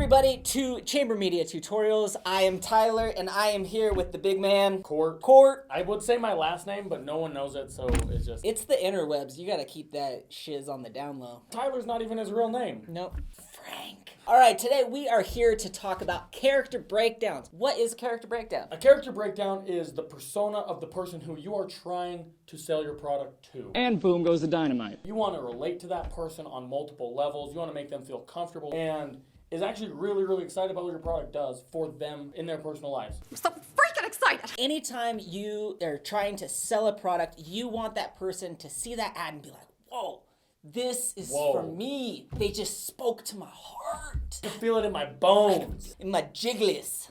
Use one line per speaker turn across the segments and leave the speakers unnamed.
everybody to Chamber.Media Tutorials. I am Tyler, and I am here with the big man,
Court.
I
would say my last name, but no one knows it, so it's just...
It's the interwebs. You gotta keep that shiz on the down low.
Tyler's not even his real name.
Nope. Frank. All right, today we are here to talk about character breakdowns. What is a character breakdown?
A character breakdown is the persona of the person who you are trying to sell your product to.
And boom goes the dynamite.
You want to relate to that person on multiple levels. You want to make them feel comfortable and is actually really, really excited about what your product does for them in their personal lives.
I'm so freaking excited!
Anytime you are trying to sell a product, you want that person to see that ad and be like, whoa, this is for me. They just spoke to my heart.
I feel it in my bones.
In my jigglies.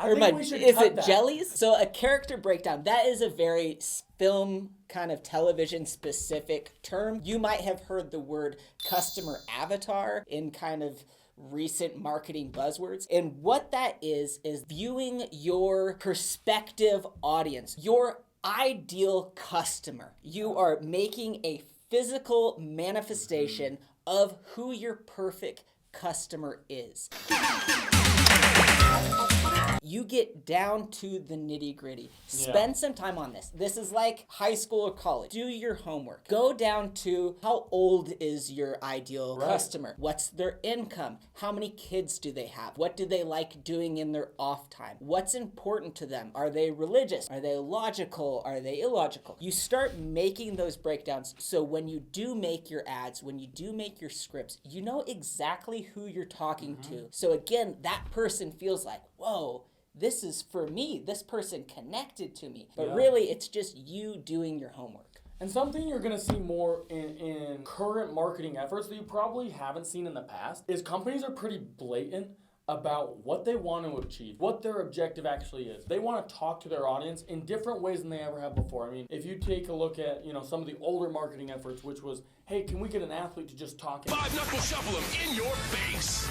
We should cut that.
Jellies? So a character breakdown, that is a very film kind of television specific term. You might have heard the word customer avatar in kind of recent marketing buzzwords. And what that is viewing your prospective audience, your ideal customer. You are making a physical manifestation of who your perfect customer is. You get down to the nitty-gritty. Spend some time on this. This is like high school or college. Do your homework. Go down to how old is your ideal customer? What's their income? How many kids do they have? What do they like doing in their off time? What's important to them? Are they religious? Are they logical? Are they illogical? You start making those breakdowns so when you do make your ads, when you do make your scripts, you know exactly who you're talking to. So again, that person feels like, whoa, this is for me. This person connected to me. But really, it's just you doing your homework.
And something you're going to see more in current marketing efforts that you probably haven't seen in the past is companies are pretty blatant about what they want to achieve, what their objective actually is. They want to talk to their audience in different ways than they ever have before. I mean, if you take a look at, some of the older marketing efforts, which was, hey, can we get an athlete to just talk?
Five-knuckle shuffle him in your face.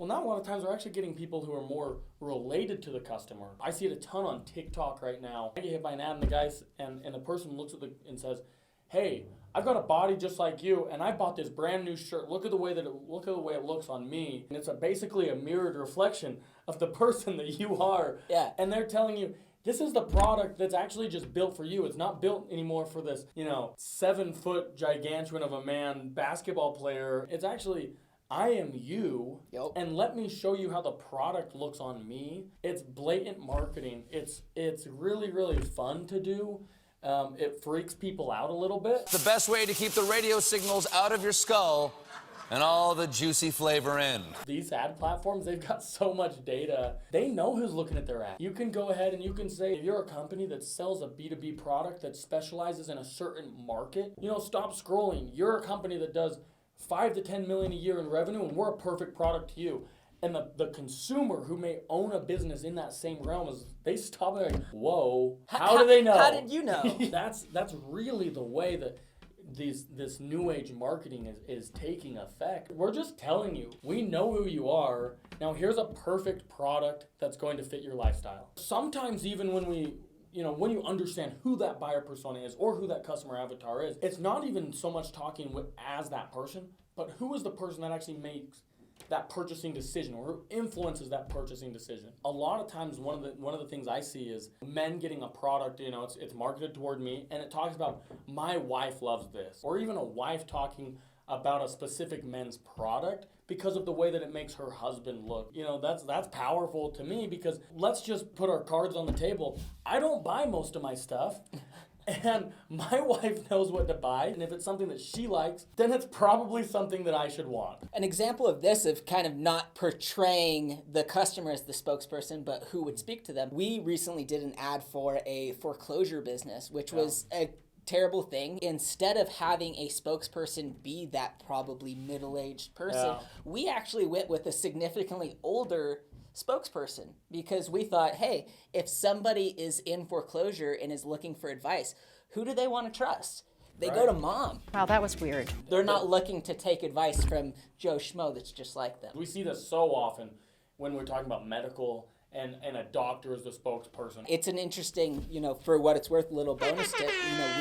Well, now a lot of times we're actually getting people who are more related to the customer. I see it a ton on TikTok right now. I get hit by an ad and the guy and the person looks at and says, hey, I've got a body just like you, and I bought this brand new shirt. Look at the way it looks on me. And it's basically a mirrored reflection of the person that you are.
Yeah.
And they're telling you, this is the product that's actually just built for you. It's not built anymore for this, 7-foot gigantuan of a man basketball player. It's actually, I am you, and let me show you how the product looks on me. It's blatant marketing. It's really, really fun to do. It freaks people out a little bit.
The best way to keep the radio signals out of your skull and all the juicy flavor in.
These ad platforms, they've got so much data. They know who's looking at their ad. You can go ahead and you can say, if you're a company that sells a B2B product that specializes in a certain market, stop scrolling. You're a company that does 5 to 10 million a year in revenue, and we're a perfect product to you. And the consumer who may own a business in that same realm, they stop and they're like, whoa, how do they know?
How did you know?
That's really the way that this new age marketing is taking effect. We're just telling you, we know who you are. Now here's a perfect product that's going to fit your lifestyle. Sometimes even when when you understand who that buyer persona is or who that customer avatar is, it's not even so much talking as that person, but who is the person that actually makes that purchasing decision or who influences that purchasing decision. A lot of times one of the things I see is men getting a product, it's marketed toward me and it talks about my wife loves this, or even a wife talking about a specific men's product because of the way that it makes her husband look. That's powerful to me because let's just put our cards on the table. I don't buy most of my stuff. And my wife knows what to buy, and if it's something that she likes, then it's probably something that I should want.
An example of this, of kind of not portraying the customer as the spokesperson, but who would speak to them. We recently did an ad for a foreclosure business, which was a terrible thing. Instead of having a spokesperson be that probably middle-aged person, we actually went with a significantly older spokesperson because we thought, hey, if somebody is in foreclosure and is looking for advice, who do they want to trust? They go to mom.
Wow, that was weird.
They're not looking to take advice from Joe Schmo that's just like them.
We see this so often when we're talking about medical and a doctor is the spokesperson.
It's an interesting, for what it's worth, little bonus tip.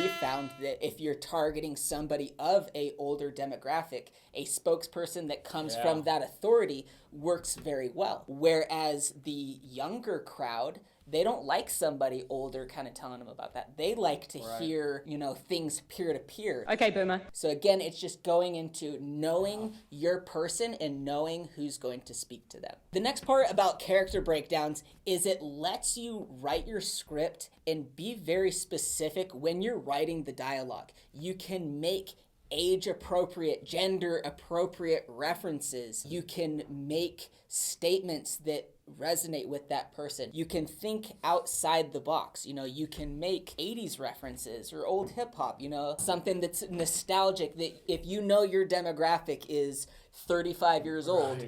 We found that if you're targeting somebody of a older demographic, a spokesperson that comes from that authority works very well. Whereas the younger crowd, they don't like somebody older kind of telling them about that. They like to hear, things peer to peer.
Okay, boomer.
So again, it's just going into knowing your person and knowing who's going to speak to them. The next part about character breakdowns is it lets you write your script and be very specific when you're writing the dialogue. You can make age-appropriate, gender-appropriate references. You can make statements that resonate with that person. You can think outside the box. You can make 80s references or old hip-hop, something that's nostalgic, that if your demographic is 35 years old,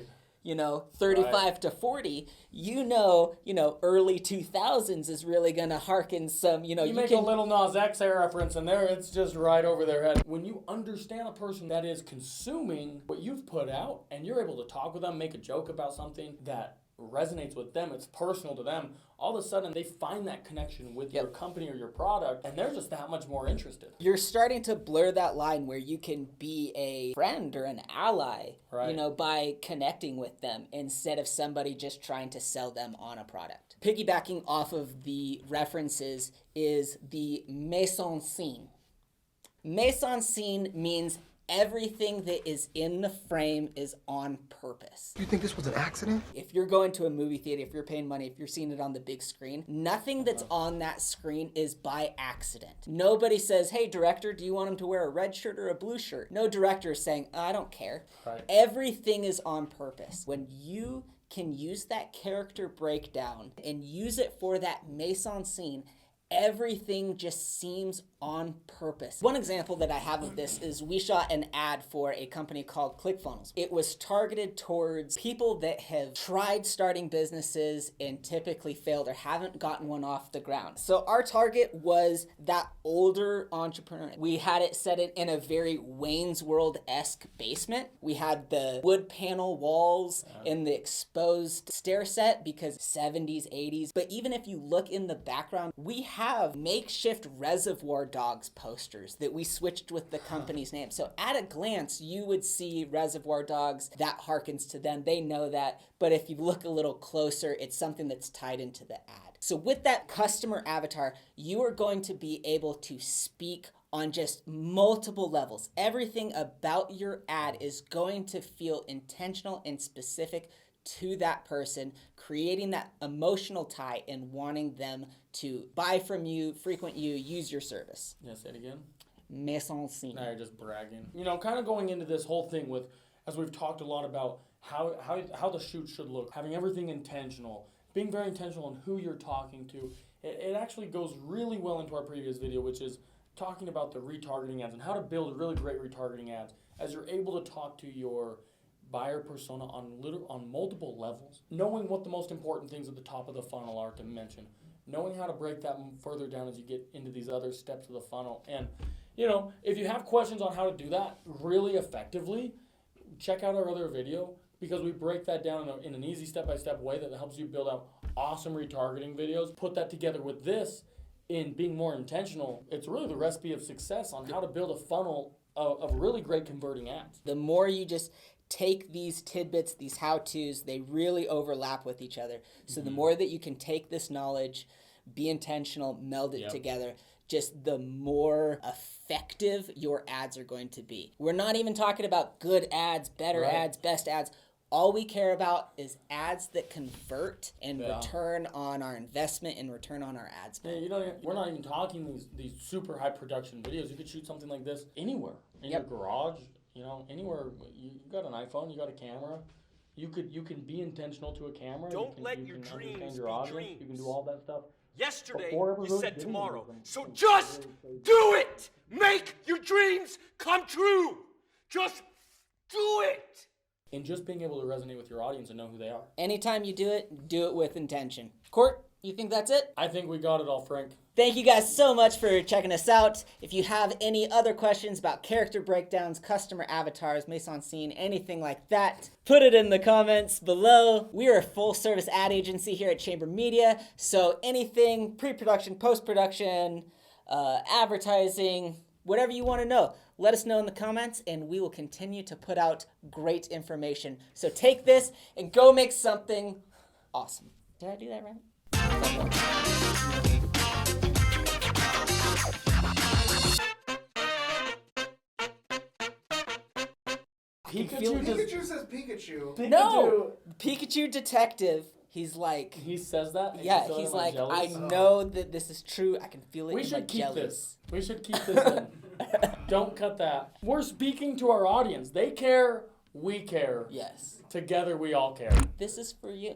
35 to 40, early 2000s is really going to hearken some,
You make a little Nas X reference in there, it's just right over their head. When you understand a person that is consuming what you've put out and you're able to talk with them, make a joke about something that resonates with them, it's personal to them, all of a sudden they find that connection with your company or your product, and they're just that much more interested.
You're starting to blur that line where you can be a friend or an ally, by connecting with them instead of somebody just trying to sell them on a product. Piggybacking off of the references is the mise en scene. Mise en scene means everything that is in the frame is on purpose.
You think this was an accident?
If you're going to a movie theater, if you're paying money, if you're seeing it on the big screen, nothing that's on that screen is by accident. Nobody says, hey, director, do you want him to wear a red shirt or a blue shirt? No director is saying, I don't care.
Right.
Everything is on purpose. When you can use that character breakdown and use it for that mise en scene, everything just seems on purpose. One example that I have of this is we shot an ad for a company called ClickFunnels. It was targeted towards people that have tried starting businesses and typically failed or haven't gotten one off the ground. So our target was that older entrepreneur. We had it set in a very Wayne's World-esque basement. We had the wood panel walls and the exposed stair set because 70s, 80s. But even if you look in the background, we have makeshift Reservoir Dogs posters that we switched with the company's name. So at a glance, you would see Reservoir Dogs. That harkens to them. They know that. But if you look a little closer, it's something that's tied into the ad. So with that customer avatar, you are going to be able to speak on just multiple levels. Everything about your ad is going to feel intentional and specific to that person, creating that emotional tie and wanting them to buy from you, frequent you, use your service.
Yeah, say it again.
Mise en scene.
Now you're just bragging. Kind of going into this whole thing with, as we've talked a lot about how the shoot should look, having everything intentional, being very intentional on who you're talking to. It actually goes really well into our previous video, which is talking about the retargeting ads and how to build really great retargeting ads as you're able to talk to your buyer persona on multiple levels, knowing what the most important things at the top of the funnel are to mention, knowing how to break that further down as you get into these other steps of the funnel. And, if you have questions on how to do that really effectively, check out our other video because we break that down in an easy step-by-step way that helps you build out awesome retargeting videos. Put that together with this in being more intentional. It's really the recipe of success on how to build a funnel of really great converting ads.
The more you just take these tidbits, these how-tos, they really overlap with each other. So the more that you can take this knowledge, be intentional, meld it together, just the more effective your ads are going to be. We're not even talking about good ads, better ads, best ads. All we care about is ads that convert and return on our investment and return on our ad spend.
Yeah, we're not even talking these super high production videos. You could shoot something like this anywhere, in your garage, anywhere. You got an iPhone, you got a camera. You can be intentional to a camera.
Don't let your dreams
your
be
audience.
dreams.
You can do all that stuff.
Yesterday,
Before ever
you
those
said
videos
tomorrow.
were
So just do it! Make your dreams come true! Just do it!
And just being able to resonate with your audience and know who they are.
Anytime you do it with intention. Court, you think that's it?
I think we got it all, Frank.
Thank you guys so much for checking us out. If you have any other questions about character breakdowns, customer avatars, mise en scene, anything like that, put it in the comments below. We are a full-service ad agency here at Chamber.Media, so anything pre-production, post-production, advertising, whatever you want to know, Let us know in the comments, and we will continue to put out great information. So take this and go make something awesome. Did I do that right?
Pikachu says Pikachu.
No! Pikachu detective. He's like...
He says that?
Yeah, he's like, I know that this is true. I can feel it
We
in my
should keep
jellies.
this. We should keep this in. Don't cut that. We're speaking to our audience. They care. We care.
Yes.
Together we all care.
This is for you.